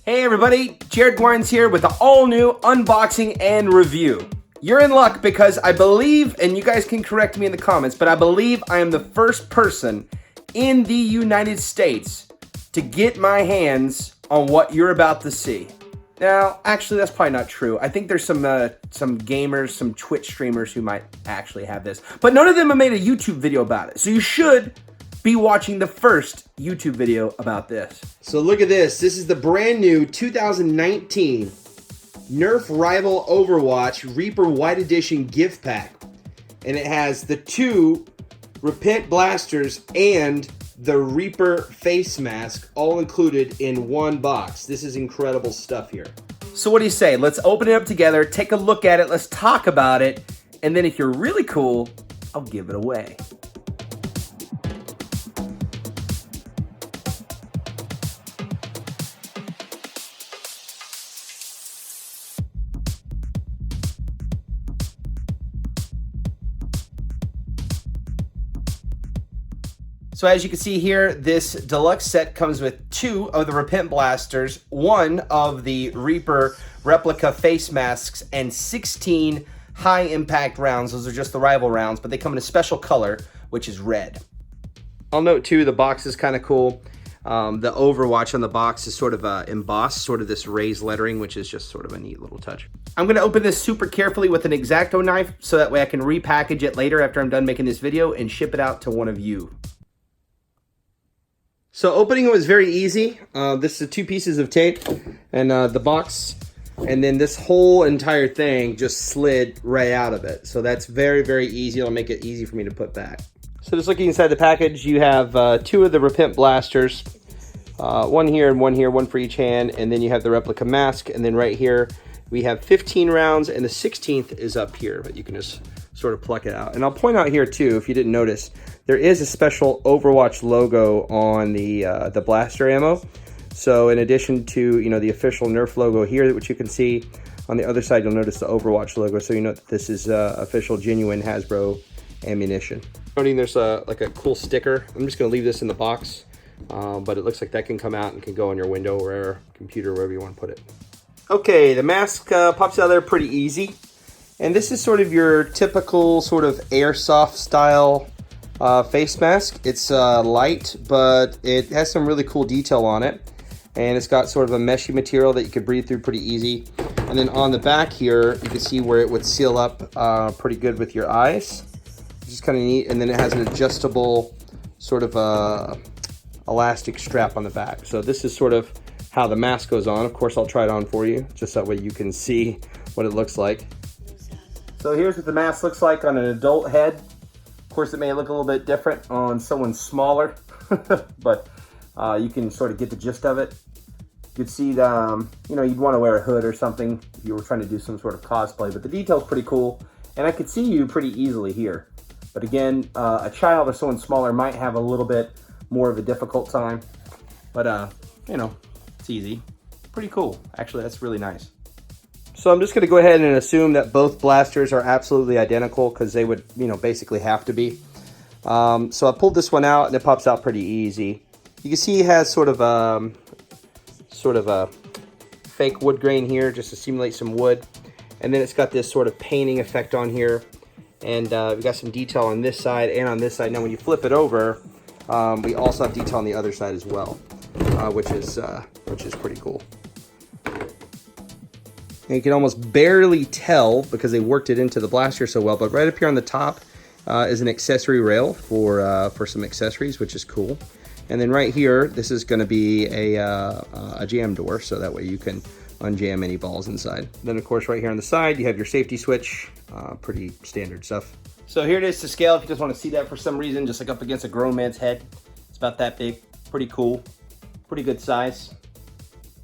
Hey everybody, Jared Guynes here with the all-new unboxing and review. You're in luck because I believe, and you guys can correct me in the comments, but I believe I am the first person in the United States to get my hands on what you're about to see. Now, actually, that's probably not true. I think there's some gamers, some Twitch streamers who might actually have this, but none of them have made a YouTube video about it. So you should be watching the first YouTube video about this. So look at this. This is the brand new 2019 Nerf Rival Overwatch Reaper Wight Edition gift pack. And it has the two Repent blasters and the Reaper face mask all included in one box. This is incredible stuff here. So what do you say? Let's open it up together, take a look at it, let's talk about it, and then if you're really cool, I'll give it away. So as you can see here, this deluxe set comes with two of the Repent blasters, one of the Reaper Replica face masks, and 16 high impact rounds. Those are just the rival rounds, but they come in a special color, which is red. I'll note too, the box is kind of cool. The Overwatch on the box is sort of embossed, sort of this raised lettering, which is just sort of a neat little touch. I'm going to open this super carefully with an X-Acto knife, so that way I can repackage it later after I'm done making this video and ship it out to one of you. So opening it was very easy. This is two pieces of tape and the box, and then this whole entire thing just slid right out of it. So that's very, very easy. It'll make it easy for me to put back. So just looking inside the package, you have two of the Repent blasters, one here and one for each hand, and then you have the Replica mask, and then right here we have 15 rounds, and the 16th is up here, but you can just sort of pluck it out. And I'll point out here too, if you didn't notice, there is a special Overwatch logo on the blaster ammo. So in addition to, you know, the official Nerf logo here, which you can see, on the other side you'll notice the Overwatch logo, so you know that this is official, genuine Hasbro ammunition. Noting there's like a cool sticker. I'm just going to leave this in the box, but it looks like that can come out and can go on your window or computer, wherever you want to put it. Okay, the mask pops out of there pretty easy. And this is sort of your typical sort of airsoft style face mask. It's light, but it has some really cool detail on it. And it's got sort of a meshy material that you could breathe through pretty easy. And then on the back here, you can see where it would seal up pretty good with your eyes, which is kind of neat. And then it has an adjustable sort of elastic strap on the back. So this is sort of how the mask goes on. Of course, I'll try it on for you, just that way you can see what it looks like. So here's what the mask looks like on an adult head. Of course, it may look a little bit different on someone smaller, but you can sort of get the gist of it. You can see, the, you know, you'd want to wear a hood or something if you were trying to do some sort of cosplay, but the detail's pretty cool, and I could see you pretty easily here. But again, a child or someone smaller might have a little bit more of a difficult time, but you know, it's easy. Pretty cool. Actually, that's really nice. So I'm just going to go ahead and assume that both blasters are absolutely identical, because they would, you know, basically have to be. So I pulled this one out and it pops out pretty easy. You can see it has sort of a fake wood grain here just to simulate some wood. And then it's got this sort of painting effect on here. And we've got some detail on this side and on this side. Now when you flip it over, we also have detail on the other side as well, which is pretty cool. And you can almost barely tell because they worked it into the blaster so well, but right up here on the top is an accessory rail for some accessories, which is cool. And then right here, this is going to be a jam door, so that way you can unjam any balls inside. Then of course right here on the side, you have your safety switch, pretty standard stuff. So here it is to scale if you just want to see that for some reason, just like up against a grown man's head. It's about that big, pretty cool, pretty good size.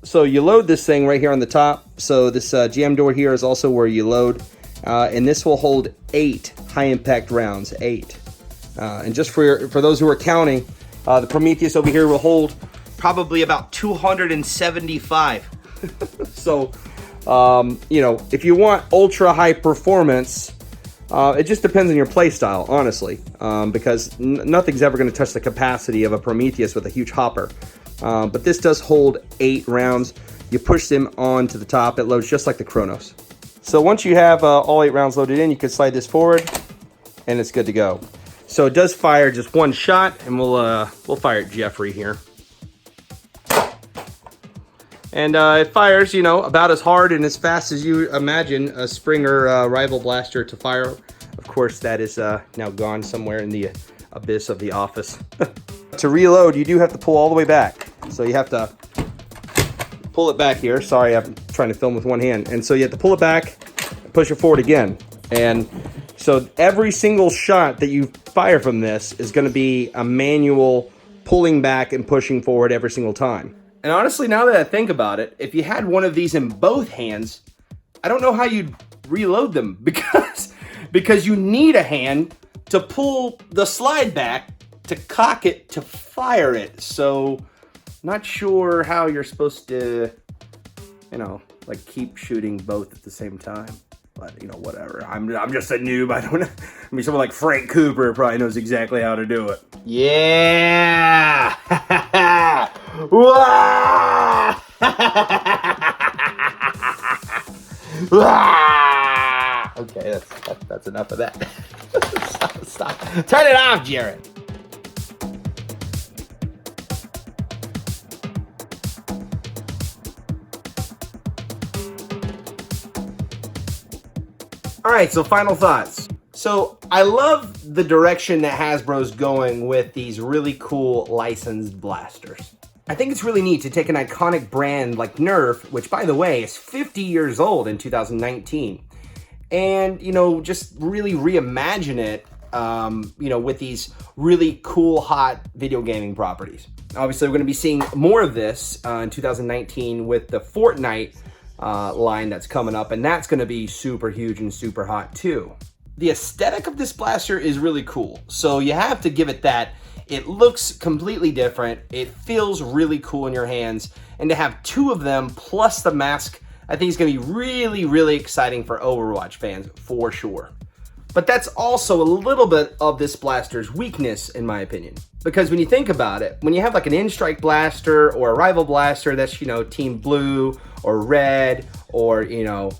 So you load this thing right here on the top. So this jam door here is also where you load. And this will hold 8 high impact rounds, 8. And just for those who are counting, the Prometheus over here will hold probably about 275. So, you know, if you want ultra high performance, it just depends on your play style, honestly, because nothing's ever going to touch the capacity of a Prometheus with a huge hopper. But this does hold 8 rounds. You push them onto the top, it loads just like the Chronos. So once you have all 8 rounds loaded in, you can slide this forward and it's good to go. So it does fire just one shot, and we'll fire at Jeffrey here. And it fires, you know, about as hard and as fast as you imagine a Springer Rival Blaster to fire. Of course, that is now gone somewhere in the abyss of the office. To reload, you do have to pull all the way back. So you have to pull it back here. Sorry, I'm trying to film with one hand. And so you have to pull it back and push it forward again. And so every single shot that you fire from this is going to be a manual pulling back and pushing forward every single time. And honestly, now that I think about it, if you had one of these in both hands, I don't know how you'd reload them because you need a hand to pull the slide back, to cock it, to fire it. So not sure how you're supposed to, you know, like keep shooting both at the same time. But, you know, whatever. I'm just a noob. I don't know. I mean, someone like Frank Cooper probably knows exactly how to do it. Yeah! Okay, that's enough of that. Stop. Turn it off, Jared. All right, so final thoughts. So I love the direction that Hasbro's going with these really cool licensed blasters. I think it's really neat to take an iconic brand like Nerf, which by the way is 50 years old in 2019, and, you know, just really reimagine it, you know, with these really cool, hot video gaming properties. Obviously, we're going to be seeing more of this in 2019 with the Fortnite line that's coming up, and that's going to be super huge and super hot too. The aesthetic of this blaster is really cool, so you have to give it that. It looks completely different, it feels really cool in your hands, and to have 2 of them plus the mask, I think is going to be really, really exciting for Overwatch fans for sure. But that's also a little bit of this blaster's weakness, in my opinion. Because when you think about it, when you have like an in-strike blaster or a rival blaster that's, you know, team blue or red or, you know,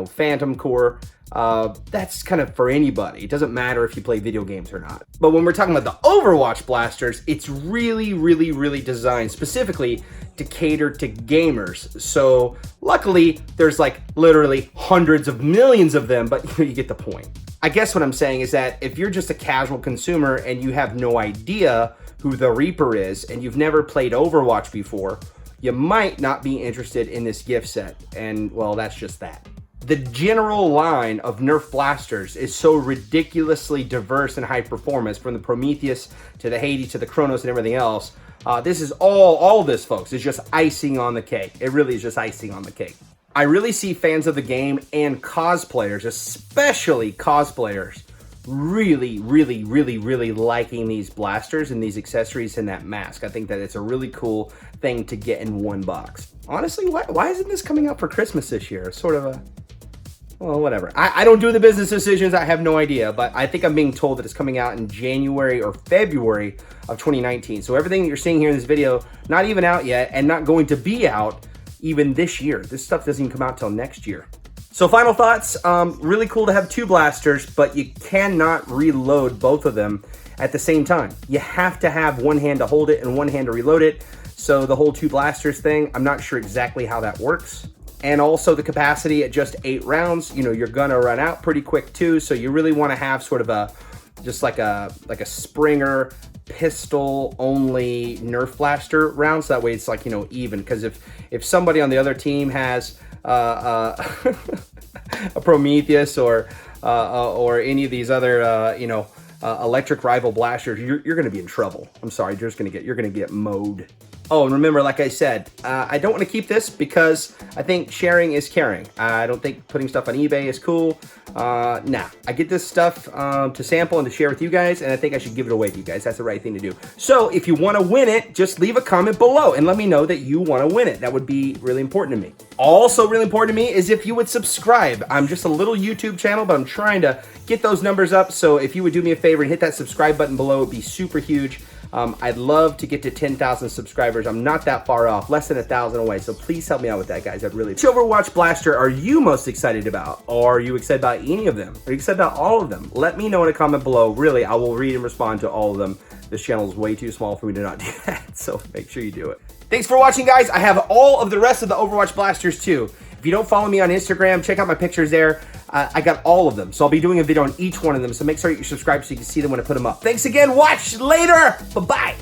Phantom Core, that's kind of for anybody. It doesn't matter if you play video games or not. But when we're talking about the Overwatch blasters, it's really, really, really designed specifically to cater to gamers. So luckily, there's like literally hundreds of millions of them, but you get the point. I guess what I'm saying is that if you're just a casual consumer and you have no idea who the Reaper is and you've never played Overwatch before, you might not be interested in this gift set. And well, that's just that. The general line of Nerf blasters is so ridiculously diverse and high performance, from the Prometheus to the Hades to the Chronos and everything else. This is all this, folks, is just icing on the cake. It really is just icing on the cake. I really see fans of the game and cosplayers, especially cosplayers, really, really, really, really liking these blasters and these accessories and that mask. I think that it's a really cool thing to get in one box. Honestly, why isn't this coming out for Christmas this year? It's sort of a... well, whatever. I don't do the business decisions. I have no idea, but I think I'm being told that it's coming out in January or February of 2019. So everything that you're seeing here in this video, not even out yet and not going to be out even this year. This stuff doesn't even come out till next year. So final thoughts, really cool to have 2 blasters, but you cannot reload both of them at the same time. You have to have one hand to hold it and one hand to reload it. So the whole 2 blasters thing, I'm not sure exactly how that works. And also the capacity at just 8 rounds, you know, you're gonna run out pretty quick too. So you really wanna have sort of a, just like a Springer pistol only Nerf blaster round. So that way it's like, you know, even. Because if somebody on the other team has a Prometheus or any of these other, you know, electric rival blasters, you're gonna be in trouble. I'm sorry, you're gonna get mowed. Oh, and remember, like I said, I don't want to keep this because I think sharing is caring. I don't think putting stuff on eBay is cool. Nah, I get this stuff to sample and to share with you guys, and I think I should give it away to you guys. That's the right thing to do. So if you want to win it, just leave a comment below and let me know that you want to win it. That would be really important to me. Also really important to me is if you would subscribe. I'm just a little YouTube channel, but I'm trying to get those numbers up. So if you would do me a favor and hit that subscribe button below, it'd be super huge. I'd love to get to 10,000 subscribers subscribers. I'm not that far off, less than 1,000 away. So please help me out with that, guys. I'd really. Which Overwatch blaster are you most excited about? Or are you excited about any of them? Are you excited about all of them? Let me know in a comment below. Really, I will read and respond to all of them. This channel is way too small for me to not do that. So make sure you do it. Thanks for watching, guys. I have all of the rest of the Overwatch blasters too. If you don't follow me on Instagram, check out my pictures there. I got all of them. So I'll be doing a video on each one of them. So make sure you subscribe so you can see them when I put them up. Thanks again. Watch later. Bye-bye.